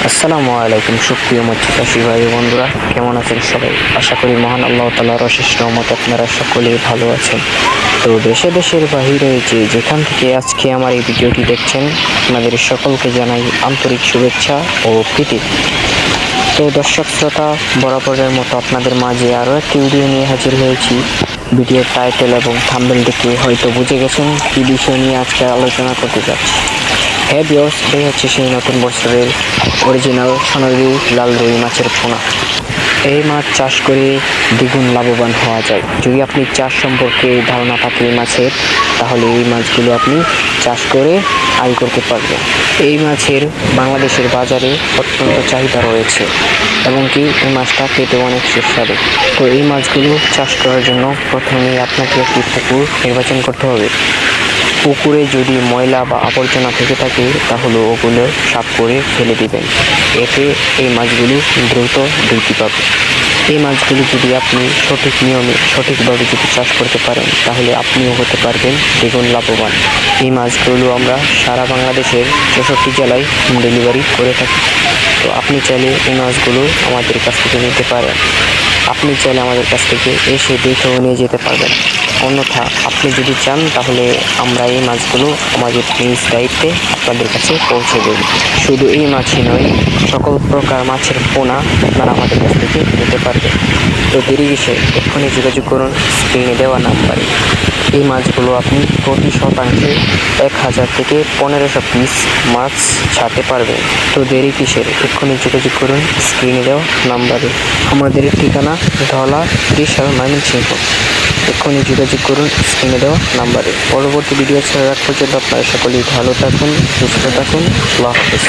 আসসালামু আলাইকুম সুপ্রিয় মৎস্যচাষী ভাই বন্ধুরা, কেমন আছেন সবাই? আশা করি মহান আল্লাহ তাআলার অশেষ রহমতে আপনারা সকলেই ভালো আছেন। তো দেশের বাহিরে যেখান থেকে আজকে আমার এই ভিডিওটি দেখছেন, আপনাদের সকলকে জানাই আন্তরিক শুভেচ্ছা ও প্রীতি। তো দর্শক শ্রোতা, বরাবরের মতো আপনাদের মাঝে আরও একটি ভিডিও নিয়ে হাজির হয়েছি। ভিডিওর টাইটেল এবং থাম্বনেল দেখে হয়তো বুঝে গেছেন কী বিষয় নিয়ে আজকে আলোচনা করতে যাচ্ছি। হ্যাঁ ভিউয়ার্স, এই হচ্ছে সেই নতুন বছরের অরিজিনাল সোনালী লাল রুই মাছের পোনা। এই মাছ চাষ করে দ্বিগুণ লাভবান হওয়া যায়। যদি আপনি চাষ সম্পর্কে ধারণা থাকে এই মাছের, তাহলে এই মাছগুলো আপনি চাষ করে আয় করতে পারবেন। এই মাছের বাংলাদেশের বাজারে অত্যন্ত চাহিদা রয়েছে এবং কি এই মাছটা খেতে অনেক সুস্বাদু। তো এই মাছগুলো চাষ করার জন্য প্রথমেই আপনাকে একটি পুকুর নির্বাচন করতে হবে। পুকুরে যদি ময়লা বা আবর্জনা থেকে থাকে তাহলে ওগুলো সাফ করে ফেলে দিবেন, এতে এই মাছগুলো দ্রুত বৃদ্ধি পাবে। এই মাছগুলো যদি আপনি সঠিক নিয়মে সঠিকভাবে যদি চাষ করতে পারেন, তাহলে আপনিও হতে পারবেন দ্বিগুণ লাভবান। এই মাছগুলো আমরা সারা বাংলাদেশের 64 জেলায় হোম ডেলিভারি করে থাকি। তো আপনি চাইলে এই মাছগুলো আমাদের কাছ থেকে নিতে পারেন। আপনি চাইলে আমাদের কাছ থেকে এসে দেখেও নিয়ে যেতে পারবেন। অন্যথা আপনি যদি চান, তাহলে আমরা এই মাছগুলো আমাদের নিজ দায়িত্বে আপনাদের কাছে পৌঁছে দেব। শুধু এই মাছই নয়, সকল প্রকার মাছের পোনা আপনারা আমাদের কাছ থেকে নিতে পারবেন। তো দেরি কিসে, এক্ষুনি যোগাযোগ করুন স্ক্রিনে দেওয়া নাম্বারে। এই মাছগুলো আপনি প্রতি শতাংশে 1000 থেকে 1500 পিস মাছ ছাড়তে পারবেন। তো দেরি কিসের, এক্ষুনি যোগাযোগ করুন স্ক্রিনে দেওয়া নাম্বারে। আমাদের ঠিকানা ধলা, ত্রিশাল, ময়মনসিংহ। এক্ষুনি যোগাযোগ করুন স্ক্রিনে দেওয়া নাম্বারে। পরবর্তী ভিডিও ছাড়ার আগ পর্যন্ত আপনারা সকলেই ভালো থাকুন, সুস্থ থাকুন। আল্লাহ হাফেজ।